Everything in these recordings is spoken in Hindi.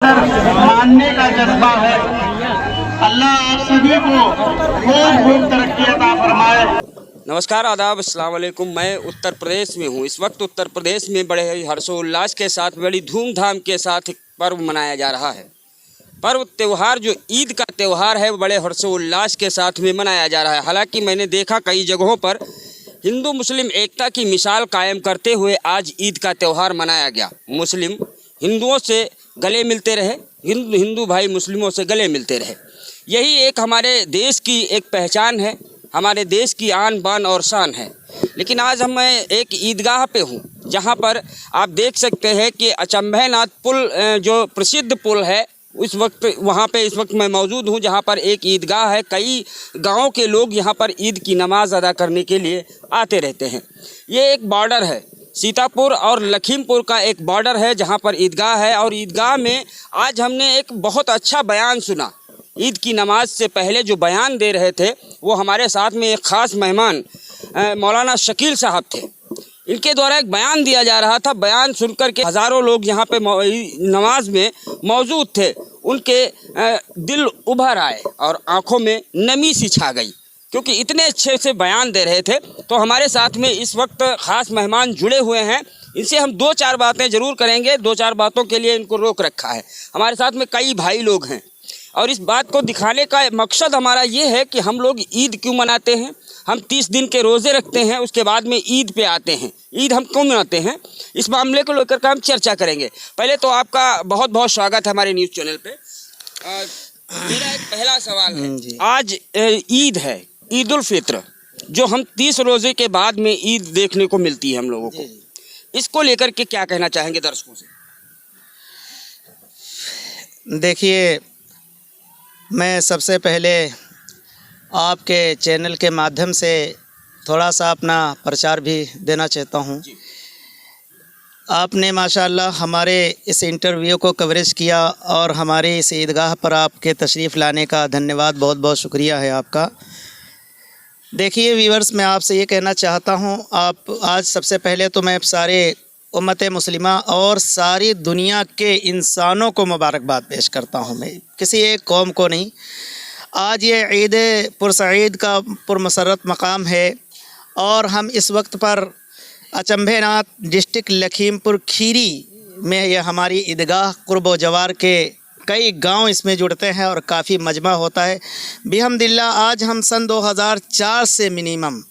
मानने का जज्बा है। अल्लाह आप सभी को खूब खूब तरक्की अता फरमाए। नमस्कार, आदाब, अस्सलाम वालेकुम। मैं उत्तर प्रदेश में हूँ। इस वक्त उत्तर प्रदेश में बड़े हर्षोल्लास के साथ, बड़ी धूमधाम के साथ एक पर्व मनाया जा रहा है। पर्व त्यौहार जो ईद का त्यौहार है, वो बड़े हर्षोल्लास के साथ में मनाया जा रहा है। हालांकि मैंने देखा कई जगहों पर हिंदू मुस्लिम एकता की मिसाल कायम करते हुए आज ईद का त्यौहार मनाया गया। मुस्लिम हिंदुओं से गले मिलते रहे, हिंदू भाई मुस्लिमों से गले मिलते रहे। यही एक हमारे देश की एक पहचान है, हमारे देश की आन बान और शान है। लेकिन आज मैं एक ईदगाह पे हूँ, जहाँ पर आप देख सकते हैं कि अचंभेनाथ पुल, जो प्रसिद्ध पुल है, इस वक्त वहाँ पे इस वक्त मैं मौजूद हूँ, जहाँ पर एक ईदगाह है। कई गाँव के लोग यहाँ पर ईद की नमाज अदा करने के लिए आते रहते हैं। ये एक बॉर्डर है, सीतापुर और लखीमपुर का एक बॉर्डर है, जहाँ पर ईदगाह है। और ईदगाह में आज हमने एक बहुत अच्छा बयान सुना। ईद की नमाज से पहले जो बयान दे रहे थे, वो हमारे साथ में एक ख़ास मेहमान मौलाना शकील साहब थे। इनके द्वारा एक बयान दिया जा रहा था। बयान सुनकर के हज़ारों लोग यहाँ पे नमाज में मौजूद थे। उनके दिल उभर आए और आँखों में नमी सी छा गई, क्योंकि इतने अच्छे से बयान दे रहे थे। तो हमारे साथ में इस वक्त ख़ास मेहमान जुड़े हुए हैं। इनसे हम दो चार बातें ज़रूर करेंगे। दो चार बातों के लिए इनको रोक रखा है। हमारे साथ में कई भाई लोग हैं, और इस बात को दिखाने का मकसद हमारा ये है कि हम लोग ईद क्यों मनाते हैं। हम 30 दिन के रोज़े रखते हैं, उसके बाद में ईद पे आते हैं। ईद हम क्यों मनाते हैं, इस मामले को लेकर के हम चर्चा करेंगे। पहले तो आपका बहुत बहुत स्वागत है हमारे न्यूज़ चैनल पे। मेरा एक पहला सवाल है, आज ईद है, ईद उल फित्र, जो हम 30 रोज़े के बाद में ईद देखने को मिलती है हम लोगों को। इसको लेकर के क्या कहना चाहेंगे दर्शकों से? देखिए, मैं सबसे पहले आपके चैनल के माध्यम से थोड़ा सा अपना प्रचार भी देना चाहता हूँ। आपने माशाअल्लाह हमारे इस इंटरव्यू को कवरेज किया, और हमारे इस ईदगाह पर आपके तशरीफ़ लाने का धन्यवाद, बहुत बहुत शुक्रिया है आपका। देखिए व्यूअर्स, मैं आपसे ये कहना चाहता हूँ, आप आज सबसे पहले तो मैं सारे उम्मत मुस्लिमा और सारी दुनिया के इंसानों को मुबारकबाद पेश करता हूँ। मैं किसी एक कौम को नहीं। आज ये ईद पुरसईद का पुरमसरत मकाम है, और हम इस वक्त पर अचंभेनाथ डिस्ट्रिक्ट लखीमपुर खीरी में ये हमारी ईदगाह कुर्ब जवार के कई गांव इसमें जुड़ते हैं, और काफ़ी मजमा होता है। बिहम्दिल्लाह आज हम सन 2004 से मिनिमम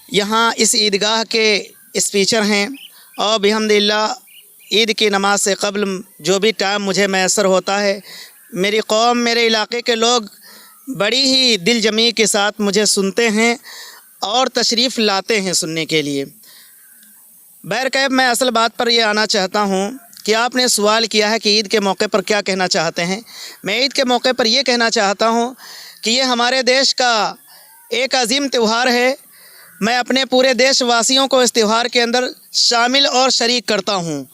यहाँ इस ईदगाह के स्पीकर हैं, और बिहम्दिल्लाह ईद की नमाज से क़ब्ल जो भी टाइम मुझे मैसर होता है, मेरी कौम, मेरे इलाके के लोग बड़ी ही दिल जमी के साथ मुझे सुनते हैं और तशरीफ़ लाते हैं सुनने के लिए। बहरकैफ मैं असल बात पर यह आना चाहता हूँ कि आपने सवाल किया है कि ईद के मौके पर क्या कहना चाहते हैं। मैं ईद के मौके पर यह कहना चाहता हूँ कि ये हमारे देश का एक अजीम त्यौहार है। मैं अपने पूरे देशवासियों को इस त्यौहार के अंदर शामिल और शरीक करता हूँ।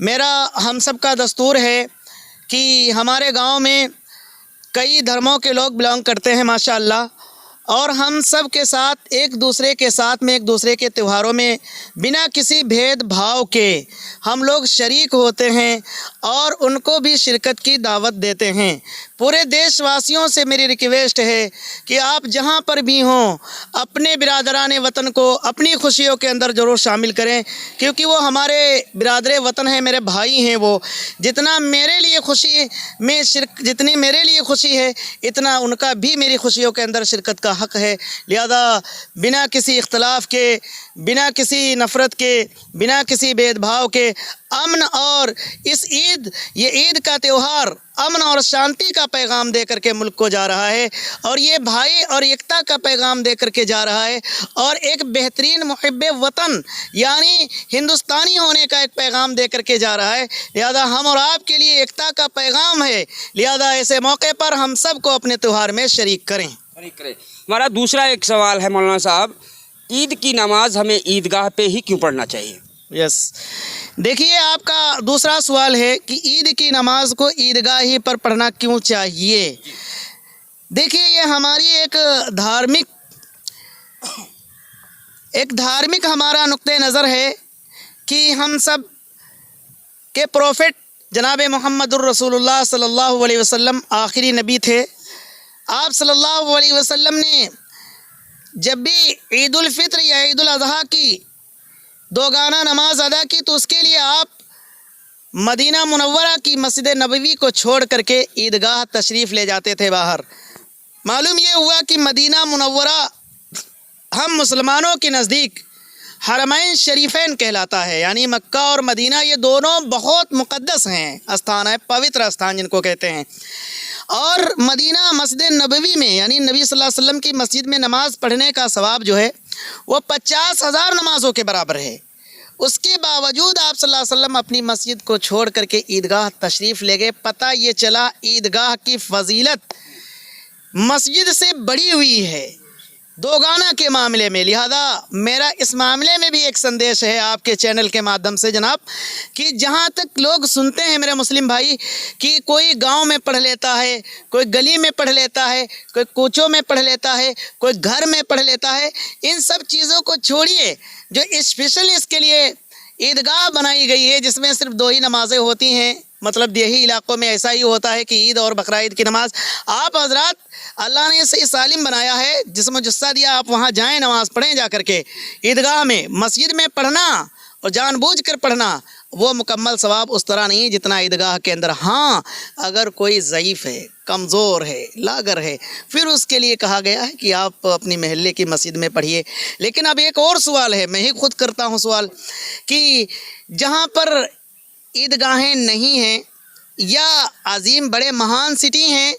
मेरा हम सब का दस्तूर है कि हमारे गांव में कई धर्मों के लोग बिलोंग करते हैं माशाअल्लाह, और हम सब के साथ एक दूसरे के साथ में एक दूसरे के त्योहारों में बिना किसी भेदभाव के हम लोग शरीक होते हैं और उनको भी शिरकत की दावत देते हैं। पूरे देशवासियों से मेरी रिक्वेस्ट है कि आप जहां पर भी हों, अपने बिरादरान वतन को अपनी खुशियों के अंदर ज़रूर शामिल करें, क्योंकि वो हमारे बिरादर वतन हैं, मेरे भाई हैं। वो जितना मेरे लिए खुशी में जितनी मेरे लिए खुशी है, इतना उनका भी मेरी खुशियों के अंदर शिरकत का हक़ है। लिहाजा बिना किसी इख्तलाफ के, बिना किसी नफ़रत के, बिना किसी भेदभाव के अमन, और इस ये ईद का त्यौहार अमन और शांति का पैगाम दे करके मुल्क को जा रहा है, और ये भाई और एकता का पैगाम दे करके जा रहा है, और एक बेहतरीन मुहिब्बे वतन यानी हिंदुस्तानी होने का एक पैगाम दे करके जा रहा है। लिहाजा हम और आपके लिए एकता का पैगाम है। लिहाजा ऐसे मौके पर हम सब को अपने त्यौहार में शरीक करें। हमारा दूसरा एक सवाल है मौलाना साहब, ईद की नमाज हमें ईदगाह पे ही क्यों पढ़ना चाहिए? यस, देखिए आपका दूसरा सवाल है कि ईद की नमाज को ईदगाह ही पर पढ़ना क्यों चाहिए। देखिए ये हमारी एक धार्मिक हमारा नुक्ते नज़र है कि हम सब के प्रोफेट जनाब मोहम्मदुर रसूलुल्लाह सल्लल्लाहु अलैहि वसल्लम आखिरी नबी थे। आप सल्लल्लाहु अलैहि वसल्लम ने जब भी ईद उल फित्र या ईद उल अज़हा की दोगाना नमाज अदा की तो उसके लिए आप मदीना मुनव्वरा की मस्जिद नबवी को छोड़ करके ईदगाह तशरीफ़ ले जाते थे बाहर। मालूम ये हुआ कि मदीना मुनव्वरा हम मुसलमानों के नज़दीक हरमैन शरीफैन कहलाता है, यानी मक्का और मदीना ये दोनों बहुत मुक़द्दस हैं, स्थान है, पवित्र स्थान जिनको कहते हैं। और मदीना मस्जिद नबवी में यानी नबी सल्लल्लाहु अलैहि वसल्लम की मस्जिद में नमाज़ पढ़ने का सवाब जो है वो 50,000 नमाज़ों के बराबर है। उसके बावजूद आप सल्लल्लाहु अलैहि वसल्लम अपनी मस्जिद को छोड़ करके ईदगाह तशरीफ़ ले गए। पता ये चला ईदगाह की फ़जीलत मस्जिद से बड़ी हुई है दोगाना के मामले में। लिहाजा मेरा इस मामले में भी एक संदेश है आपके चैनल के माध्यम से जनाब, कि जहाँ तक लोग सुनते हैं मेरे मुस्लिम भाई कि कोई गांव में पढ़ लेता है, कोई गली में पढ़ लेता है, कोई कोचों में पढ़ लेता है, कोई घर में पढ़ लेता है, इन सब चीज़ों को छोड़िए। जो स्पेशल इसके लिए ईदगाह बनाई गई है जिसमें सिर्फ 2 ही नमाज़ें होती हैं, मतलब देही इलाकों में ऐसा ही होता है कि ईद और बकरा ईद की नमाज़। आप हजरात अल्लाह ने इसे सालिम बनाया है, जिसमें जुस्सा दिया आप वहाँ जाएं, नमाज़ पढ़ें जा कर के। ईदगाह में मस्जिद में पढ़ना और जानबूझ कर पढ़ना वो मुकम्मल सवाब उस तरह नहीं है जितना ईदगाह के अंदर। हाँ, अगर कोई ज़ईफ़ है, कमज़ोर है, लागर है, फिर उसके लिए कहा गया है कि आप अपनी महल्ले की मस्जिद में पढ़िए। लेकिन अब एक और सवाल है, मैं ही खुद करता हूँ सवाल, कि जहाँ पर ईदगाहें नहीं हैं या अजीम बड़े महान सिटी हैं,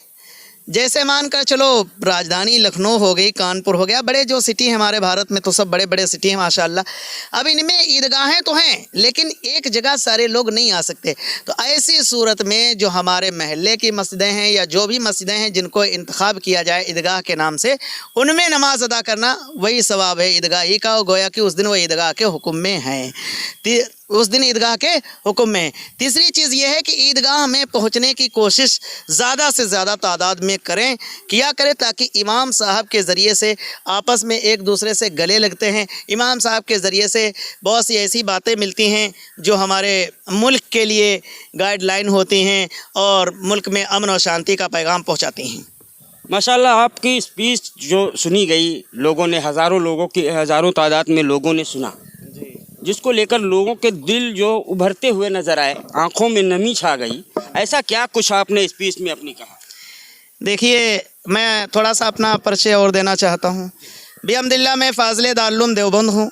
जैसे मानकर चलो राजधानी लखनऊ हो गई, कानपुर हो गया, बड़े जो सिटी हैं हमारे भारत में तो सब बड़े बड़े सिटी हैं माशाल्लाह। अब इनमें ईदगाहें तो हैं लेकिन एक जगह सारे लोग नहीं आ सकते। तो ऐसी सूरत में जो हमारे महल्ले की मस्जिदें हैं या जो भी मस्जिदें हैं जिनको इंतखाब किया जाए ईदगाह के नाम से, उनमें नमाज अदा करना वही सवाब है ईदगाह ही का। गोया कि उस दिन वो ईदगाह के हुक्म में हैं, उस दिन ईदगाह के हुक्म में। तीसरी चीज़ ये है कि ईदगाह में पहुंचने की कोशिश ज़्यादा से ज़्यादा तादाद में किया करें ताकि इमाम साहब के ज़रिए से आपस में एक दूसरे से गले लगते हैं। इमाम साहब के ज़रिए से बहुत सी ऐसी बातें मिलती हैं जो हमारे मुल्क के लिए गाइडलाइन होती हैं और मुल्क में अमन और शांति का पैगाम पहुँचाती हैं। माशाल्लाह, आपकी स्पीच जो सुनी गई, लोगों ने हज़ारों तादाद में लोगों ने सुना, जिसको लेकर लोगों के दिल जो उभरते हुए नज़र आए, आंखों में नमी छा गई। ऐसा क्या कुछ आपने स्पीच में अपनी कहा? देखिए, मैं थोड़ा सा अपना परिचय और देना चाहता हूँ। बिहम्दिल्लाह मैं फ़ाज़िल दारुल देवबंद हूँ,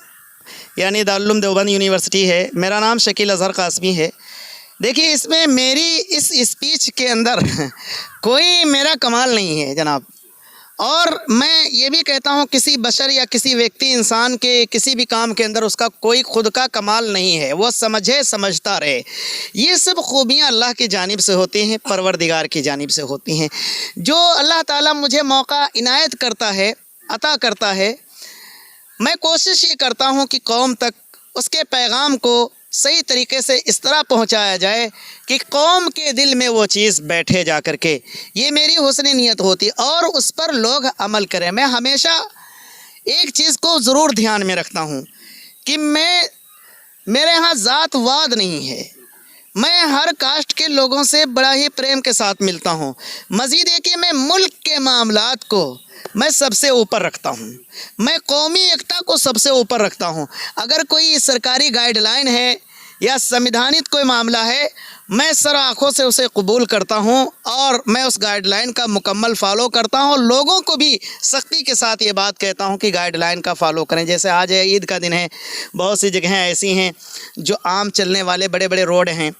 यानी दारुल देवबंद यूनिवर्सिटी है। मेरा नाम शकील अज़हर कासमी है। देखिए, इसमें मेरी इस स्पीच के अंदर कोई मेरा कमाल नहीं है जनाब। और मैं ये भी कहता हूँ किसी बशर या किसी व्यक्ति इंसान के किसी भी काम के अंदर उसका कोई खुद का कमाल नहीं है, वो समझता रहे। ये सब खूबियाँ अल्लाह की जानिब से होती हैं, परवरदिगार की जानिब से होती हैं। जो अल्लाह ताला मुझे मौका इनायत करता है, अता करता है, मैं कोशिश ये करता हूँ कि कौम तक उसके पैगाम को सही तरीके से इस तरह पहुंचाया जाए कि कौम के दिल में वो चीज़ बैठे जा कर के। ये मेरी हुस्न नीयत होती और उस पर लोग अमल करें। मैं हमेशा एक चीज़ को ज़रूर ध्यान में रखता हूँ कि मेरे यहाँ ज़ातवाद नहीं है। मैं हर कास्ट के लोगों से बड़ा ही प्रेम के साथ मिलता हूँ। मज़ीद है कि मैं मुल्क के मामलात को मैं सबसे ऊपर रखता हूँ, मैं कौमी एकता को सबसे ऊपर रखता हूँ। अगर कोई सरकारी गाइडलाइन है या संविधानिक कोई मामला है, मैं सर आँखों से उसे कबूल करता हूँ और मैं उस गाइडलाइन का मुकम्मल फ़ॉलो करता हूँ। और लोगों को भी सख्ती के साथ ये बात कहता हूँ कि गाइडलाइन का फ़ॉलो करें। जैसे आज ईद का दिन है, बहुत सी जगहें ऐसी हैं जो आम चलने वाले बड़े बड़े रोड हैं,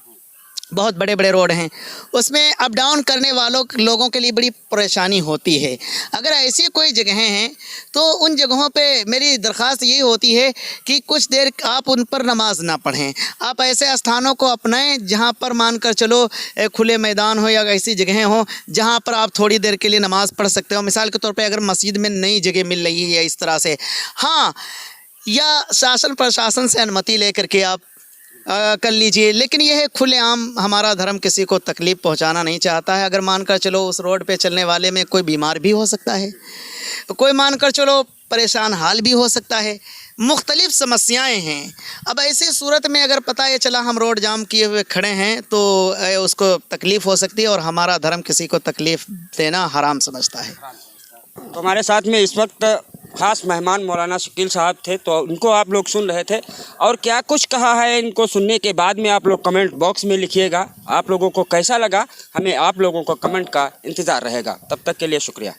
बहुत बड़े बड़े रोड हैं, उसमें अप डाउन करने वालों लोगों के लिए बड़ी परेशानी होती है। अगर ऐसी कोई जगहें हैं तो उन जगहों पे मेरी दरख्वास्त यही होती है कि कुछ देर आप उन पर नमाज ना पढ़ें। आप ऐसे स्थानों को अपनाएं जहां पर मानकर चलो खुले मैदान हो या ऐसी जगहें हो जहां पर आप थोड़ी देर के लिए नमाज़ पढ़ सकते हो। मिसाल के तौर पर अगर मस्जिद में नई जगह मिल रही है या इस तरह से, हाँ, या शासन प्रशासन से अनुमति लेकर के आप कर लीजिए। लेकिन यह है खुलेआम, हमारा धर्म किसी को तकलीफ़ पहुंचाना नहीं चाहता है। अगर मानकर चलो उस रोड पे चलने वाले में कोई बीमार भी हो सकता है, कोई मानकर चलो परेशान हाल भी हो सकता है, मुख्तलिफ़ समस्याएं हैं। अब ऐसी सूरत में अगर पता ये चला हम रोड जाम किए हुए खड़े हैं तो उसको तकलीफ़ हो सकती है, और हमारा धर्म किसी को तकलीफ़ देना हराम समझता है। तो हमारे साथ में इस वक्त खास मेहमान मौलाना शकील साहब थे, तो उनको आप लोग सुन रहे थे, और क्या कुछ कहा है इनको सुनने के बाद में आप लोग कमेंट बॉक्स में लिखिएगा। आप लोगों को कैसा लगा, हमें आप लोगों को कमेंट का इंतज़ार रहेगा। तब तक के लिए शुक्रिया।